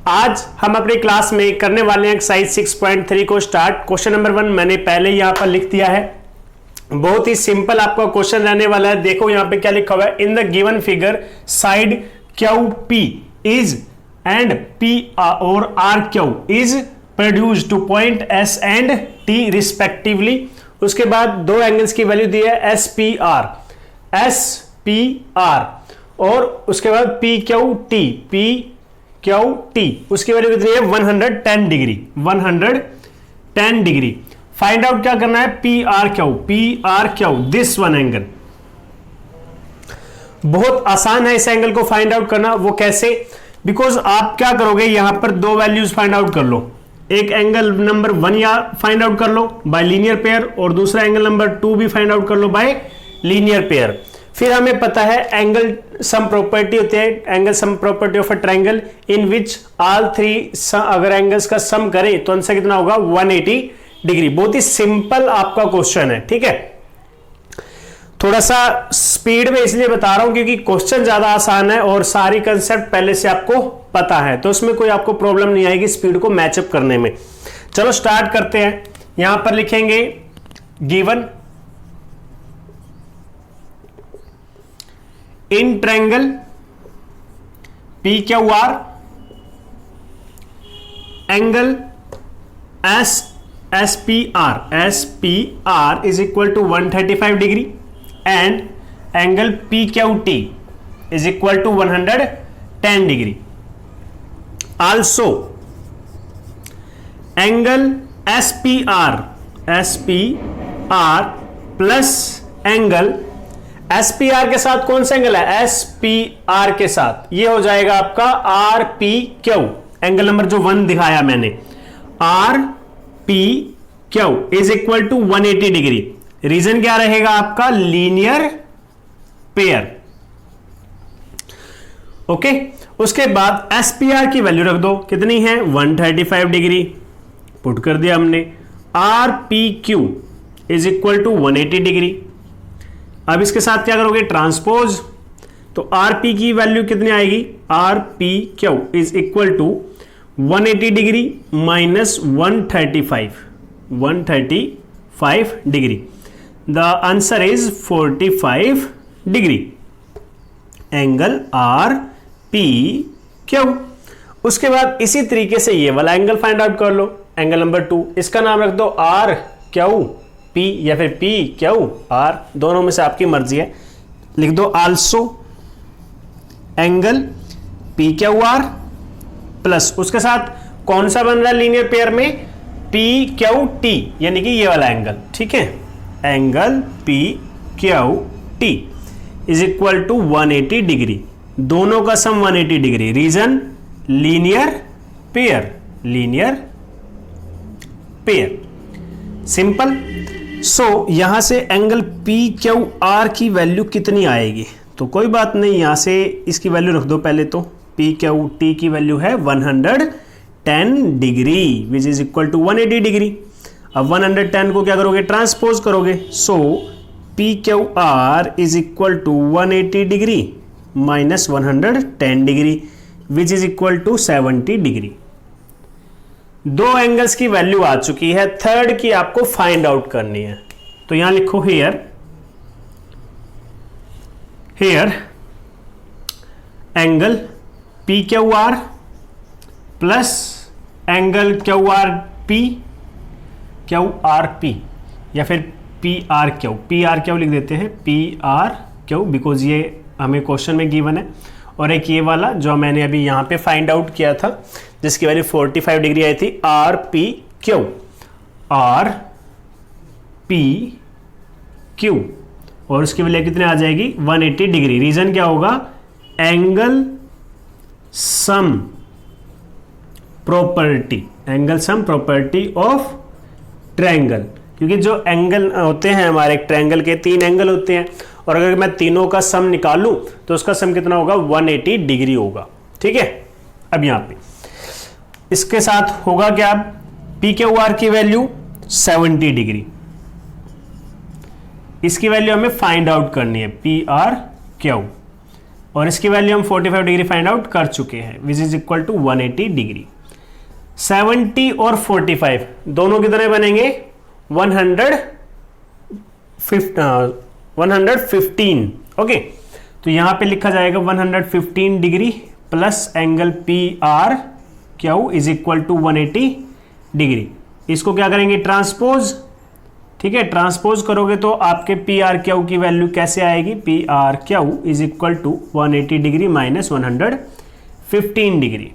आज हम अपनी क्लास में करने वाले हैं एक्सरसाइज 6.3 को स्टार्ट। क्वेश्चन नंबर 1 मैंने पहले यहां पर लिख दिया है। बहुत ही सिंपल आपका क्वेश्चन रहने वाला है। देखो यहां पे क्या लिखा हुआ है, in the given figure side Q P is and P और R Q is produce to point S and T respectively. उसके बाद दो एंगल्स की वैल्यू दी है एस पी आर और उसके बाद पी क्यू टी उसकी वैल्यू कितनी है 110 डिग्री। फाइंड आउट क्या करना है, P R Q this one angle. बहुत आसान है इस एंगल को फाइंड आउट करना। वो कैसे, बिकॉज आप क्या करोगे, यहां पर दो वैल्यूज फाइंड आउट कर लो। एक एंगल नंबर 1 या फाइंड आउट कर लो बाय लीनियर पेयर और दूसरा एंगल नंबर 2 भी फाइंड आउट कर लो बाय लीनियर पेयर। फिर हमें पता है एंगल सम प्रॉपर्टी होती है, angle sum property of a triangle in which all three अगर एंगल्स का सम करें तो आंसर कितना होगा 180 डिग्री। बहुत ही सिंपल आपका क्वेश्चन है, ठीक है। थोड़ा सा स्पीड में इसलिए बता रहा हूं क्योंकि क्वेश्चन ज्यादा आसान है और सारी कंसेप्ट पहले से आपको पता है, तो उसमें कोई आपको प्रॉब्लम नहीं आएगी स्पीड को मैचअप करने में। चलो स्टार्ट करते हैं। यहां पर लिखेंगे given in triangle P Q R angle S P R is equal to 135 degree and angle P Q T is equal to 110 degree. Also angle S P R plus angle S P R के साथ कौन सा angle है, S P R के साथ ये हो जाएगा आपका R P Q, angle number जो 1 दिखाया मैंने, R P Q is equal to 180 degree. Reason क्या रहेगा आपका, लीनियर पेयर। ओके, उसके बाद एस पी आर की वैल्यू रख दो, कितनी है 135 डिग्री, पुट कर दिया हमने। R P Q is equal to 180 degree. अब इसके साथ क्या करोगे, ट्रांसपोज, तो आर पी की वैल्यू कितनी आएगी, R P Q is equal to 180 degree minus 135 degree. The answer is 45 degree, angle R P Q. उसके बाद इसी तरीके से ये वाला एंगल फाइंड आउट कर लो, एंगल नंबर 2, इसका नाम रख दो आर क्यू पी या फिर पी क्यू आर, दोनों में से आपकी मर्जी है। लिख दो also angle P Q R plus उसके साथ कौन सा बन रहा है लीनियर पेयर में, पी क्यू टी, यानी कि ये वाला एंगल, ठीक है। Angle P Q T is equal to 180 degree, दोनों का sum 180 degree. Reason linear pair, simple. So यहां से एंगल पी क्यू आर की वैल्यू कितनी आएगी, तो कोई बात नहीं, यहां से इसकी वैल्यू रख दो पहले। तो पी क्यू टी की वैल्यू है 110 degree which is equal to 180 degree. अब 110 को क्या करोगे, ट्रांसपोज करोगे। So P Q R is equal to 180 degree minus 110 degree which is equal to 70 degree. दो एंगल्स की वैल्यू आ चुकी है, थर्ड की आपको फाइंड आउट करनी है। तो यहां लिखो here angle P Q R plus angle Q R P या फिर पी आर क्यू लिख देते हैं, पी आर क्यू, बिकॉज ये हमें क्वेश्चन में गिवन है। और एक ये वाला जो मैंने अभी यहां पे फाइंड आउट किया था जिसकी वैल्यू 45 डिग्री आई थी, आर पी क्यू और उसकी वैल्यू कितने आ जाएगी 180 डिग्री। रीजन क्या होगा, angle sum property of triangle, क्योंकि जो एंगल होते हैं हमारे ट्रायंगल के 3 एंगल होते हैं और अगर मैं तीनों का सम निकालूं तो उसका सम कितना होगा 180 डिग्री होगा, ठीक है। अब यहां पे इसके साथ होगा क्या, पी क्यू आर की वैल्यू 70 डिग्री, इसकी वैल्यू हमें फाइंड आउट करनी है, पी आर क्यू और इसकी वैल्यू हम 45 डिग्री फाइंड आउट कर चुके हैं, which is equal to 180 degree. 70 और 45 दोनों कितने बनेंगे? 115। ओके, तो यहां पे लिखा जाएगा 115 degree plus angle P R Q is equal to 180 degree. इसको क्या करेंगे? ट्रांसपोज। ठीक है, ट्रांसपोज करोगे तो आपके पी आर क्यू की वैल्यू कैसे आएगी? P R Q is equal to 180 degree minus 115 degree.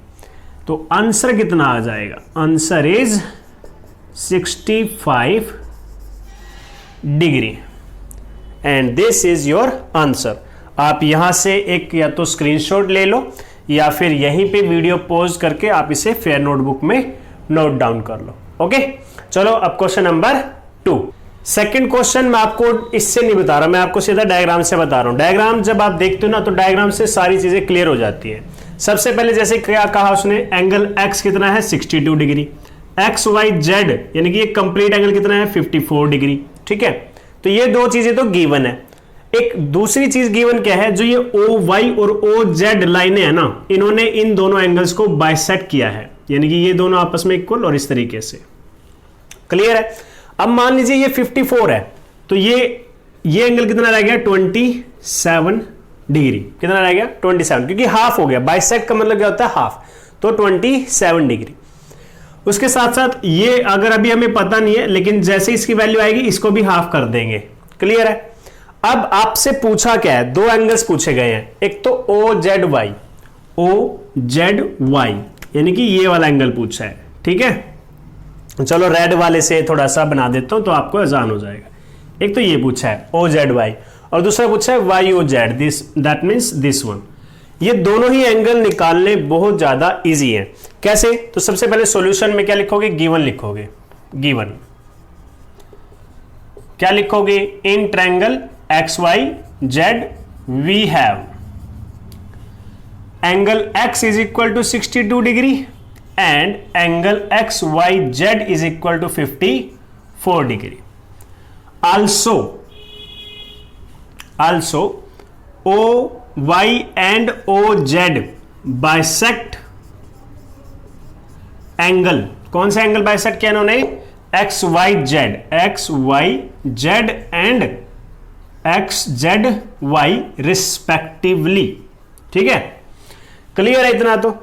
तो आंसर कितना आ जाएगा? Answer is 65 degree and this is your answer. आप यहां से एक या तो स्क्रीनशॉट ले लो या फिर यहीं पे वीडियो पॉज करके आप इसे फेयर नोटबुक में नोट डाउन कर लो। ओके, चलो अब क्वेश्चन नंबर 2। सेकंड क्वेश्चन मैं आपको इससे नहीं बता रहा, मैं आपको सीधा डायग्राम से बता रहा हूं। डायग्राम जब आप देखते हो ना तो डायग्राम से सारी चीजें क्लियर हो जाती है। सबसे पहले जैसे क्या कहा उसने, एंगल x कितना है? 62 डिग्री। एक्स वाई जेड यानी कि ये कंप्लीट एंगल कितना है? 54 डिग्री। ठीक है, तो ये दो चीजें तो गिवन है। एक दूसरी चीज गिवन क्या है? जो ये ओ वाई और ओ जेड लाइनें है ना, इन्होंने इन दोनों एंगल्स को बाइसेक्ट किया है, यानी कि ये दोनों आपस में इक्वल और इस तरीके से। क्लियर है? अब मान लीजिए ये 54 है तो ये एंगल कितना रह गया? 27 डिग्री। कितना रह गया? 27, क्योंकि हाफ हो गया। बाइसेक्ट का मतलब क्या होता है? हाफ। तो 27 डिग्री। उसके साथ साथ ये अगर अभी हमें पता नहीं है, लेकिन जैसे इसकी वैल्यू आएगी इसको भी हाफ कर देंगे। क्लियर है? अब आपसे पूछा क्या है? दो एंगल्स पूछे गए हैं, एक तो O Z Y, O Z Y यानी कि ये वाला एंगल पूछा है। ठीक है, चलो रेड वाले से थोड़ा सा बना देता हूं तो आपको आसान हो जाएगा। एक तो ये पूछा है ओ जेड वाई और दूसरा पूछा है Y O Z, this that means this one. ये दोनों ही एंगल निकालने बहुत ज्यादा इजी है। कैसे? तो सबसे पहले सॉल्यूशन में क्या लिखोगे? गिवन लिखोगे। गिवन क्या लिखोगे? In triangle X Y Z we have angle x is equal to 62 degree and angle XYZ is equal to 54 degree. Also OY and OZ bisect angle. कौन सा एंगल बाइसेक्ट किया इन्होंने? XYZ and XZY respectively. ठीक है, clear है इतना? तो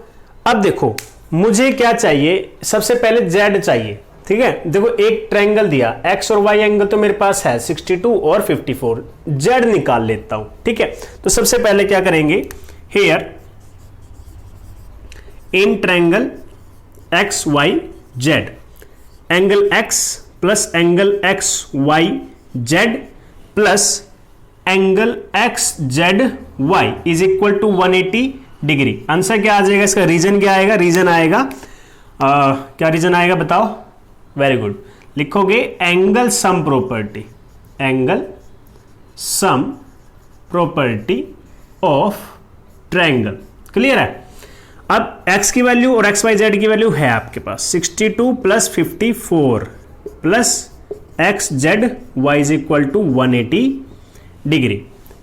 अब देखो मुझे क्या चाहिए? सबसे पहले Z चाहिए। ठीक है, देखो एक ट्रायंगल दिया, X और Y एंगल तो मेरे पास है 62 और 54, Z निकाल लेता हूं। ठीक है, तो सबसे पहले क्या करेंगे? Here in triangle XYZ angle X plus angle XYZ plus angle XZY is equal to 180 degree. Answer क्या आ जाएगा? इसका रीजन क्या आएगा? रीजन आएगा क्या रीजन आएगा बताओ? वेरी गुड, लिखोगे angle sum property. Angle sum property of triangle. Clear है? अब x की वैल्यू और XYZ की वैल्यू है आपके पास 62 plus 54 plus XZY is equal to 180 degree.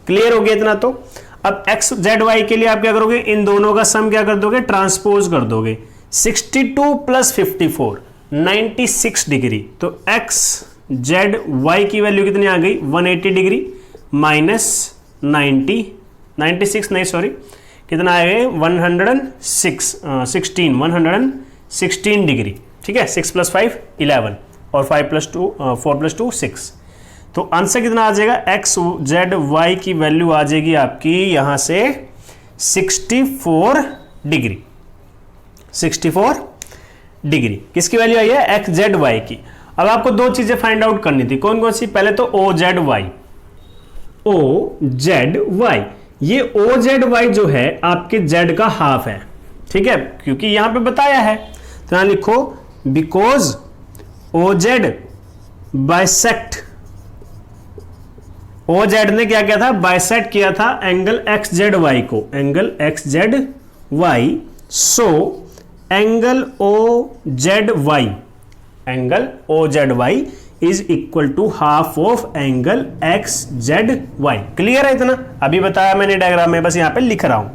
Clear हो गया इतना? तो अब XZY के लिए आप क्या करोगे? इन दोनों का सम क्या कर दोगे? ट्रांसपोज कर दोगे। 62 प्लस 54 96 डिग्री। तो XZY की वैल्यू कितनी आ गई? 180 डिग्री माइनस 96 नहीं सॉरी, कितना आएगा? 116 डिग्री। ठीक है, 6 प्लस 5 11 और 4 प्लस 2 6। तो आंसर कितना आ जाएगा? XZY की वैल्यू आ जाएगी आपकी यहां से 64 डिग्री। 64 डिग्री किसकी वैल्यू आई है? XZY की। अब आपको दो चीजें फाइंड आउट करनी थी। कौन कौन सी? पहले तो OZY। ये OZY जो है आपके Z का हाफ है। ठीक है, क्योंकि यहां पे बताया है तो यहां लिखो बिकॉज OZ बाइसेक्ट। OZ ने क्या किया था? बाइसेक्ट किया था एंगल XZY को, angle XZY। So angle OZY is equal to half of angle X Z Y. Clear है इतना? अभी बताया मैंने डायग्राम में, बस यहाँ पे लिख रहा हूं।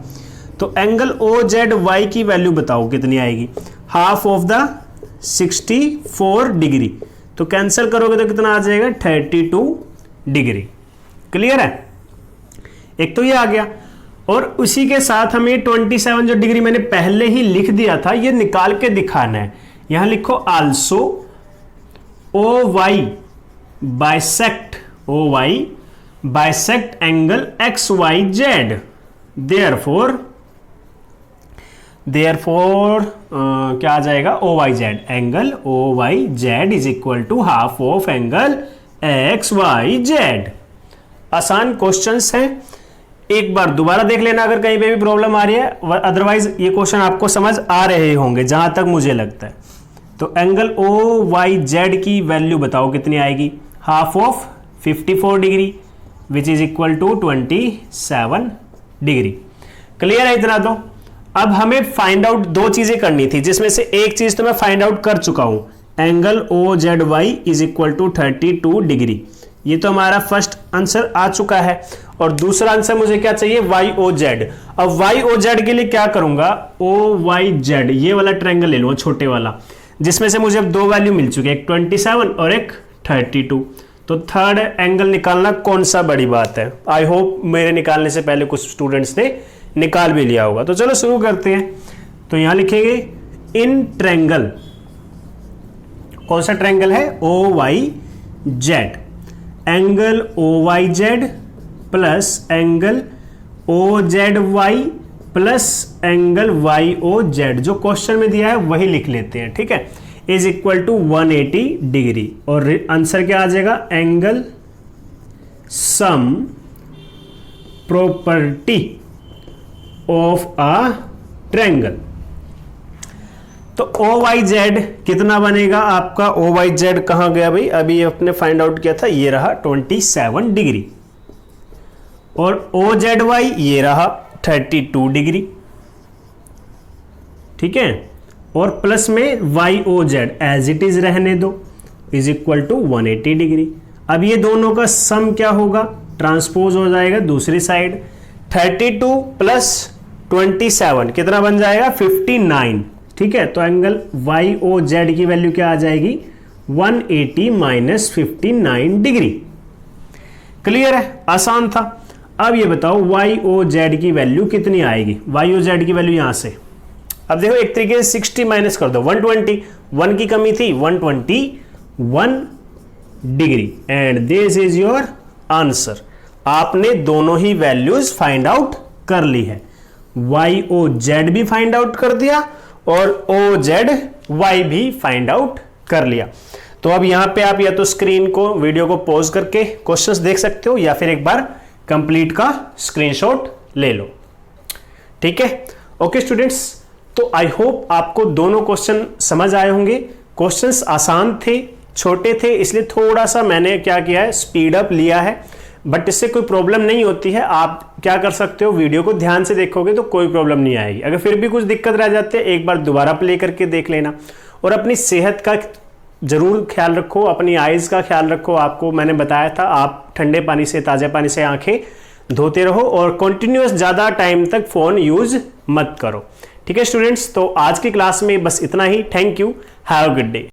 तो एंगल ओ जेड वाई की वैल्यू बताओ कितनी आएगी? हाफ ऑफ द 64 डिग्री, तो कैंसिल करोगे तो कितना आ जाएगा? 32 डिग्री। क्लियर है? एक तो ये आ गया, और उसी के साथ हमें 27 जो डिग्री मैंने पहले ही लिख दिया था ये निकाल के दिखाना है। यहां लिखो also O Y bisect, O Y bisect angle X Y Z, therefore क्या आ जाएगा? O Y Z, angle O Y Z is equal to half of angle X Y Z. आसान क्वेश्चंस हैं, एक बार दोबारा देख लेना अगर कहीं पे भी प्रॉब्लम आ रही है, अदरवाइज ये क्वेश्चन आपको समझ आ रहे होंगे जहां तक मुझे लगता है। तो एंगल ओ वाई जेड की वैल्यू बताओ कितनी आएगी? Half of 54 degree which is equal to 27 degree. Clear है इतना? तो अब हमें फाइंड आउट दो चीजें करनी थी, जिसमें से एक चीज तो मैं फाइंड आउट कर चुका हूं, angle O Z Y is equal to 32 degree. ये तो हमारा फर्स्ट आंसर आ चुका है, और दूसरा आंसर मुझे क्या चाहिए? Y O Z. अब वाई ओ जेड के लिए क्या करूंगा? ओ वाई जेड ये वाला ट्रायंगल ले लूंगा, छोटे वाला, जिसमें से मुझे अब दो वैल्यू मिल चुकी है, एक 27 और एक 32। तो थर्ड एंगल निकालना कौन सा बड़ी बात है? आई होप मेरे निकालने से पहले कुछ स्टूडेंट्स ने निकाल भी लिया होगा। तो चलो शुरू करते हैं। तो यहां लिखेंगे इन ट्रायंगल, कौन सा ट्रायंगल है? O Y Z, angle O Y Z plus angle O Z Y plus angle Y O Z, जो क्वेश्चन में दिया है वही लिख लेते हैं, ठीक है, इज इक्वल टू 180 डिग्री। और आंसर क्या आ जाएगा? Angle sum property of a triangle. तो ओ वाई जेड कितना बनेगा आपका? ओ वाई जेड कहां गया भाई? अभी अपने फाइंड आउट किया था, ये रहा 27 डिग्री, और ओ जेड वाई ये रहा 32 डिग्री, ठीक है, और प्लस में Y O Z as it is रहने दो, इज इक्वल टू 180 डिग्री। अब ये दोनों का सम क्या होगा? ट्रांसपोज हो जाएगा दूसरी साइड, 32 प्लस 27 कितना बन जाएगा? 59, ठीक है। तो एंगल वाई ओ जेड की वैल्यू क्या आ जाएगी? 180 माइनस 59 डिग्री। क्लियर है? आसान था। अब ये बताओ वाई ओ जेड की वैल्यू कितनी आएगी? वाई ओ जेड की वैल्यू यहां से, अब देखो एक तरीके से 60 माइनस कर दो, 120, 1 की कमी थी, 121 degree, and this is your answer. आपने दोनों ही वैल्यूज फाइंड आउट कर ली है, वाई ओ जेड भी फाइंड आउट कर दिया और ओ जेड वाई भी फाइंड आउट कर लिया। तो अब यहां पे आप या तो स्क्रीन को, वीडियो को पॉज करके क्वेश्चंस देख सकते हो, या फिर एक बार कंप्लीट का स्क्रीनशॉट ले लो, ठीक है। ओके स्टूडेंट्स, तो आई होप आपको दोनों क्वेश्चन समझ आए होंगे। क्वेश्चंस आसान थे, छोटे थे, इसलिए थोड़ा सा मैंने क्या किया है, स्पीड अप लिया है, बट इससे कोई प्रॉब्लम नहीं होती है। आप क्या कर सकते हो, वीडियो को ध्यान से देखोगे तो कोई प्रॉब्लम नहीं आएगी। अगर फिर भी कुछ दिक्कत रह जाती है, एक बार दोबारा प्ले करके देख लेना, और अपनी सेहत का जरूर ख्याल रखो, अपनी आइज का ख्याल रखो। आपको मैंने बताया था, आप ठंडे पानी से, ताजे पानी से आंखें धोते रहो, और कंटिन्यूअस ज्यादा टाइम तक फोन यूज मत करो, ठीक है स्टूडेंट्स। तो आज की क्लास में बस इतना ही। Thank you, have a good day.